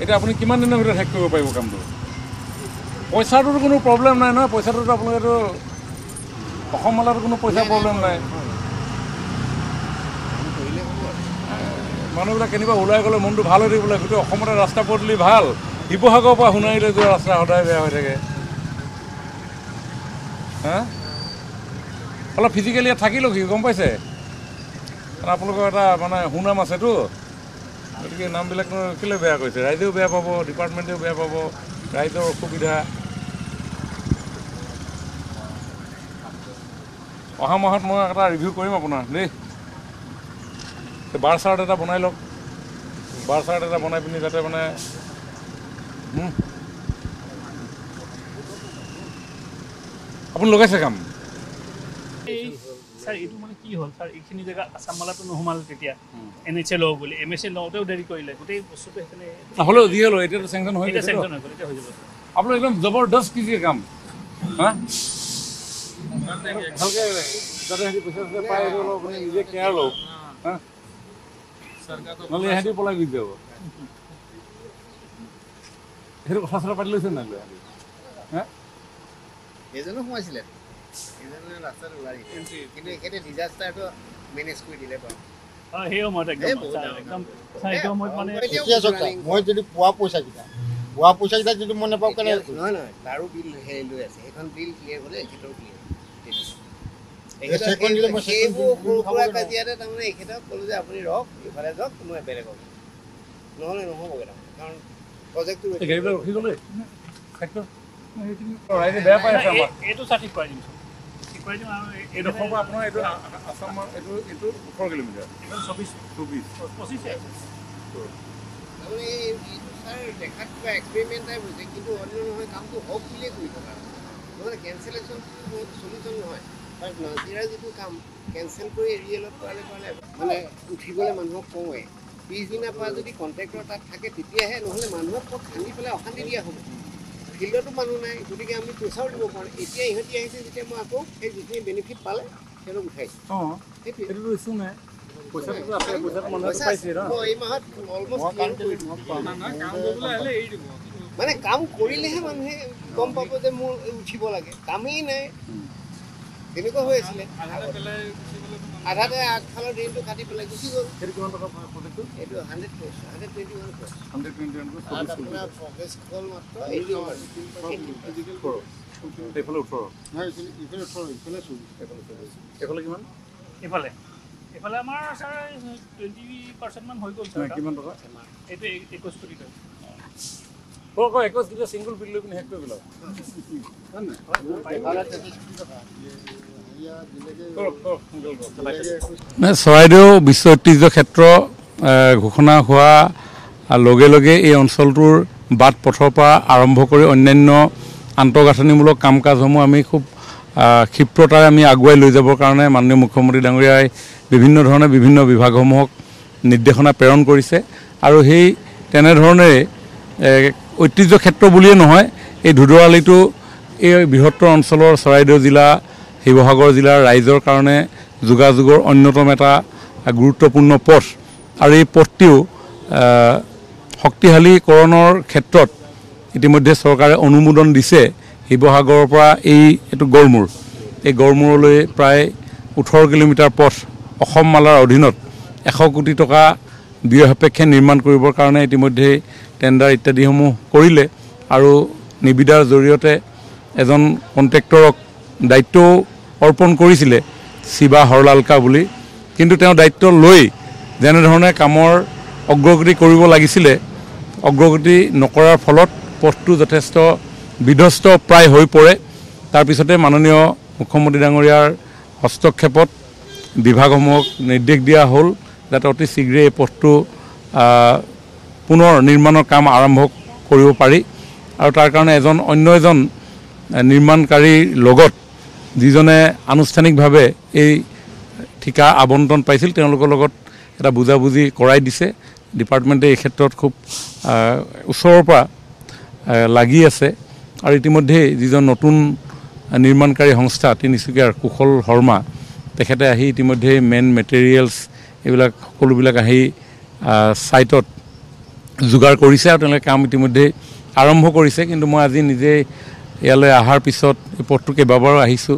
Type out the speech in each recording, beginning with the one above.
এতিয়া আপুনি কিমান দিনৰ ভিতৰত শেষ কৰিব পাৰিব কামটো পইচাটোৰ কোনো প্ৰব্লেম নাই নহয় পইচাটোতো আপোনালোকেতো অসম মালাটো কোনো পইচাৰ প্ৰব্লেম নাই মানুহবিলাক কেনিবা ওলাই গ'লে মনটো ভাল হৈ থাকিবলৈ গোটেই অসমতে ৰাস্তা পদূলি ভাল শিৱসাগৰৰ পৰা সোণাৰীলৈ যোৱা ৰাস্তা সদায় বেয়া হৈ থাকে হা অলপ ফিজিকেলি ইয়াত থাকি লওক গম পাইছে কাৰণ আপোনালোকৰ এটা মানে সুনাম আছেতো গতিকে নামবিলাক কেলৈ বেয়া কৰিছে ৰাইজেও বেয়া পাব ডিপাৰ্টমেণ্টেও বেয়া পাব ৰাইজৰ অসুবিধা অহা মাহত মই এটা ৰিভিউ কৰিম আপোনাৰ দেই বাৰ চাৰ্ট এটা বনাই লওক বাৰ চাৰ্ট এটা বনাই পিনি যাতে মানে আপুনি লগাইছে কাম স্যার এইটো মানে কি হ'ল স্যার এইখিনি জায়গা আসাম মালাটো নহমাল তেতিয়া এনএচএ লও বুলি এমএসএ লওতেও দেৰি কৰিলে গোটেই বস্তুটো এখানে হ'লেও দিয়ে হ'লো এতিয়াতো চেংচন হৈ এটা চেংচন হৈ গ'ল এতিয়া হৈ যাব আপোনাৰ একদম জবৰদস্ত কিজিয়ে কাম হা ভালকে যাতে সিহঁতি পইচা পাই অলপ আপুনি নিজে কেয়াৰ লওক হা নহ'লে সিহঁতি পলাই গুচি যাব সেইটো কথা চথা পাতি লৈছে নাই হা এজনো সোমাইছিলে এজনে ৰাস্তাত ওলাই কিন্তু এখেতে ডিজাষ্টাৰটো মেনেজ কৰি দিলে বাৰু সেই সময়ত একদম একদম মানে মই যদি পোৱা পইচাকেইটা যদি মই নাপাওঁ কেনে নহয় তাৰো বিল হেৰি লৈ আছে সেইখন বিল ক্লিয়াৰ হ'লে এখেতৰ ক্লিয়াৰ সেইবোৰ সৰু সুৰা কাজিয়াতে তাৰমানে এখেতক ক'লোঁ যে আপুনি ৰওক ইফালে যাওক মই বেলেগক নহ'লে নহ'বগৈ তাৰমানে কাৰণ প্ৰজেক্টটো ৰখি গ'লে ৰাইজে বেয়া পাই আছে আমাৰ এইটো ঠিক কৰাই দিম ঠিক কৰাই দিম আৰু এইডোখৰ পৰা আপোনাৰ এইটো আছামৰ এইটো 18 কিলোমিটাৰ 24 25 তাৰমানে এইটো ছাৰ দেখাত কিবা এক্সপেৰিমেণ্ট টাইপ হৈছে কিন্তু অন্য নহয় কামটো হওক বুলিয়ে কৰি থকা নহ'লে কেঞ্চেলেশ্যন চলিউশ্যন নহয় কাৰণ নাজিৰা যিটো কাম কেঞ্চেল কৰি এৰিয়েলত কৰালে মানে উঠিবলৈ মানুহক কওঁৱে পিছদিনাৰ পৰা যদি কণ্ট্ৰেক্টৰ তাত থাকে তেতিয়াহে নহ'লে মানুহক ক'ত খান্দি পেলাই অশান্তি দিয়া হ'ব ফিল্ডতো মানুহ নাই গতিকে আমি পইচাও দিব পাৰোঁ এতিয়া ইহঁতি আহিছে যেতিয়া মই আকৌ সেই যিখিনি বেনিফিট পালে সিহঁতক উঠাইছোঁ সেইটোতো ইছ্যু নাই পইচাটো আছে পইচাটো মানুহে পাইছে ন এই মাহত অলমষ্ট মানে কাম কৰিলেহে মানুহে গম পাব যে মোৰ উঠিব লাগে কামেই নাই তেনেকুৱা হৈ আছিলে আধাতে আগফালৰ ড্ৰেইনটো কাটি পেলাই গুচি গ'ল সেইটো কিমান টকা প্ৰজেক্টটো এইটো 100 ক্ৰ'ৰ্ছ 121 ক্ৰ'ৰ্ছ 121 আপোনাৰ প্ৰগ্ৰেছ হ'ল মাত্ৰ 80 ক্ৰ'ৰ এইফালে 18 এইফালে কিমান এইফালে আমাৰ ছাৰ 20% মান হৈ গ'ল ছাৰ কিমান টকা এইটো 21 কোটি টকা 21 কোটি চিংগল বিল লৈ পিনি শেষ কৰি পেলাও চৰাইদেউ বিশ্ব ঐতিহ্য ক্ষেত্ৰ ঘোষণা হোৱা লগে লগে এই অঞ্চলটোৰ বাট পথৰ পৰা আৰম্ভ কৰি অন্যান্য আন্তঃগাঁথনিমূলক কাম কাজসমূহ আমি খুব ক্ষিপ্ৰতাৰে আমি আগুৱাই লৈ যাবৰ কাৰণে মাননীয় মুখ্যমন্ত্ৰী ডাঙৰীয়াই বিভিন্ন ধৰণে বিভিন্ন বিভাগসমূহক নিৰ্দেশনা প্ৰেৰণ কৰিছে আৰু সেই তেনেধৰণেৰে ঐতিহ্য ক্ষেত্ৰ বুলিয়ে নহয় এই ধুদৰালিটো এই বৃহত্তৰ অঞ্চলৰ চৰাইদেউ জিলা শিৱসাগৰ জিলাৰ ৰাইজৰ কাৰণে যোগাযোগৰ অন্যতম এটা গুৰুত্বপূৰ্ণ পথ আৰু এই পথটিও শক্তিশালীকৰণৰ ক্ষেত্ৰত ইতিমধ্যে চৰকাৰে অনুমোদন দিছে শিৱসাগৰৰ পৰা এইটো গড়মূৰ এই গড়মূৰলৈ প্ৰায় 18 কিলোমিটাৰ পথ অসম মালাৰ অধীনত 100 কোটি টকা ব্যয় সাপেক্ষে নিৰ্মাণ কৰিবৰ কাৰণে ইতিমধ্যে টেণ্ডাৰ ইত্যাদিসমূহ কৰিলে আৰু নিবিদাৰ জৰিয়তে এজন কণ্ট্ৰেক্টৰক দায়িত্ব অৰ্পণ কৰিছিলে শিৱা হৰলালকা বুলি কিন্তু তেওঁ দায়িত্ব লৈ যেনেধৰণে কামৰ অগ্ৰগতি কৰিব লাগিছিলে অগ্ৰগতি নকৰাৰ ফলত পথটো যথেষ্ট বিধ্বস্ত প্ৰায় হৈ পৰে তাৰপিছতে মাননীয় মুখ্যমন্ত্ৰী ডাঙৰীয়াৰ হস্তক্ষেপত বিভাগসমূহক নিৰ্দেশ দিয়া হ'ল যাতে অতি শীঘ্ৰে এই পথটো পুনৰ নিৰ্মাণৰ কাম আৰম্ভ কৰিব পাৰি আৰু তাৰ কাৰণে অন্য এজন নিৰ্মাণকাৰীৰ লগত যিজনে আনুষ্ঠানিকভাৱে এই ঠিকা আবণ্টন পাইছিল তেওঁলোকৰ লগত এটা বুজাবুজি কৰাই দিছে ডিপাৰ্টমেণ্টে এই ক্ষেত্ৰত খুব ওচৰৰ পৰা লাগি আছে আৰু ইতিমধ্যে যিজন নতুন নিৰ্মাণকাৰী সংস্থা তিনিচুকীয়াৰ কুশল শৰ্মা তেখেতে আহি ইতিমধ্যে মেন মেটেৰিয়েলছ এইবিলাক সকলোবিলাক আহি ছাইটত যোগাৰ কৰিছে আৰু তেওঁলোকে কাম ইতিমধ্যে আৰম্ভ কৰিছে। কিন্তু মই আজি নিজে ইয়ালৈ অহাৰ পিছত এই পথটো কেইবাবাৰো আহিছোঁ,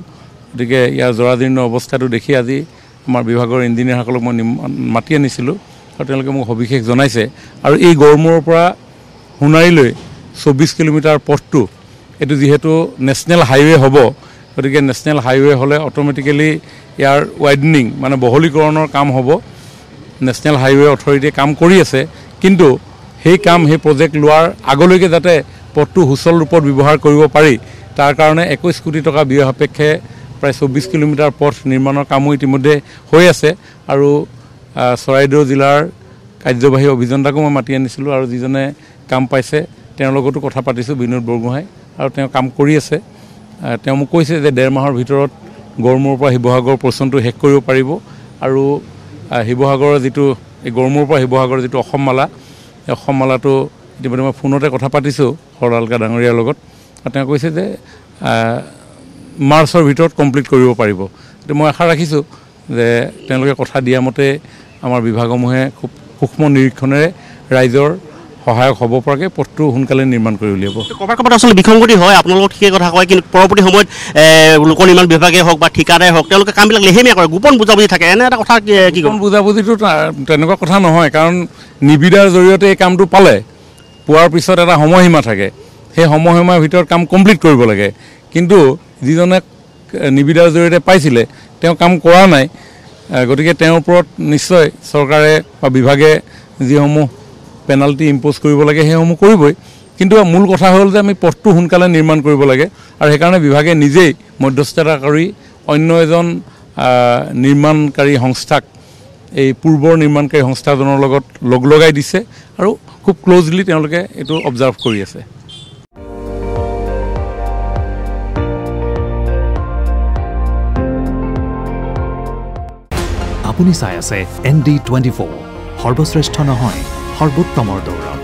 গতিকে ইয়াৰ জৰাজীৰ্ণ অৱস্থাটো দেখি আজি আমাৰ বিভাগৰ ইঞ্জিনিয়াৰসকলক মই মাতি আনিছিলোঁ আৰু তেওঁলোকে মোক সবিশেষ জনাইছে। আৰু এই গড়মূৰৰ পৰা সোণাৰীলৈ 24 কিলোমিটাৰ পথটো এইটো যিহেতু নেশ্যনেল হাইৱে হ'ব, গতিকে নেশ্যনেল হাইৱে হ'লে অট'মেটিকেলি ইয়াৰ ৱাইডনিং মানে বহলীকৰণৰ কাম হ'ব। নেশ্যনেল হাইৱে অথৰিটিয়ে কাম কৰি আছে, কিন্তু সেই প্ৰজেক্ট লোৱাৰ আগলৈকে যাতে পথটো সুচল ৰূপত ব্যৱহাৰ কৰিব পাৰি তাৰ কাৰণে 21 কোটি টকা ব্যয় সাপেক্ষে প্ৰায় 24 কিলোমিটাৰ পথ নিৰ্মাণৰ কামো ইতিমধ্যে হৈ আছে। আৰু চৰাইদেউ জিলাৰ কাৰ্যবাহী অভিযন্তাকো মই মাতি আনিছিলোঁ আৰু যিজনে কাম পাইছে তেওঁৰ লগতো কথা পাতিছোঁ, বিনোদ বৰগোহাঁই, আৰু তেওঁ কাম কৰি আছে। তেওঁ মোক কৈছে যে 1.5 মাহৰ ভিতৰত গড়মূৰৰ পৰা শিৱসাগৰ পৰ্যন্তটো শেষ কৰিব পাৰিব। আৰু শিৱসাগৰৰ যিটো এই গড়মূৰৰ পৰা শিৱসাগৰৰ যিটো অসমমালা, এই অসমমালাটো ইতিমধ্যে মই ফোনতে কথা পাতিছোঁ হৰলালকা ডাঙৰীয়াৰ লগত, আৰু তেওঁ কৈছে যে মাৰ্চৰ ভিতৰত কমপ্লিট কৰিব পাৰিব। গতিকে মই আশা ৰাখিছোঁ যে তেওঁলোকে কথা দিয়া মতে আমাৰ বিভাগসমূহে খুব সূক্ষ্ম নিৰীক্ষণেৰে ৰাইজৰ সহায়ক হ'ব পৰাকৈ পথটো সোনকালে নিৰ্মাণ কৰি উলিয়াব। ক'ৰবাত আচলতে বিসংগতি হয়, আপোনালোকক সেই কথা কয়, কিন্তু পৰৱৰ্তী সময়ত লোক নিৰ্মাণ বিভাগে হওক বা ঠিকাদাৰে হওক তেওঁলোকে কামবিলাক লেহেমীয়া কৰে, গোপন বুজাবুজি থাকে, এনে এটা কথা কি গোপন বুজাবুজিটো তেনেকুৱা কথা নহয়, কাৰণ নিবিদাৰ জৰিয়তে এই কামটো পোৱাৰ পিছত এটা সময়সীমা থাকে, সেই সময়সীমাৰ ভিতৰত কাম কমপ্লিট কৰিব লাগে। কিন্তু যিজনে নিবিদাৰ জৰিয়তে পাইছিলে তেওঁ কাম কৰা নাই, গতিকে তেওঁৰ ওপৰত নিশ্চয় চৰকাৰে বা বিভাগে যিসমূহ পেনাল্টি ইম্প'জ কৰিব লাগে সেইসমূহ কৰিবই। কিন্তু মূল কথা হ'ল যে আমি পথটো সোনকালে নিৰ্মাণ কৰিব লাগে, আৰু সেইকাৰণে বিভাগে নিজেই মধ্যস্থতা কৰি অন্য এজন নিৰ্মাণকাৰী সংস্থাক এই পূৰ্বৰ নিৰ্মাণকাৰী সংস্থাজনৰ লগত লগাই দিছে আৰু খুব ক্ল'জলি তেওঁলোকে এইটো অবজাৰ্ভ কৰি আছে। আপুনি চাই আছে ND24, সৰ্বশ্ৰেষ্ঠ নহয় সৰ্বোত্তমৰ দৌৰ।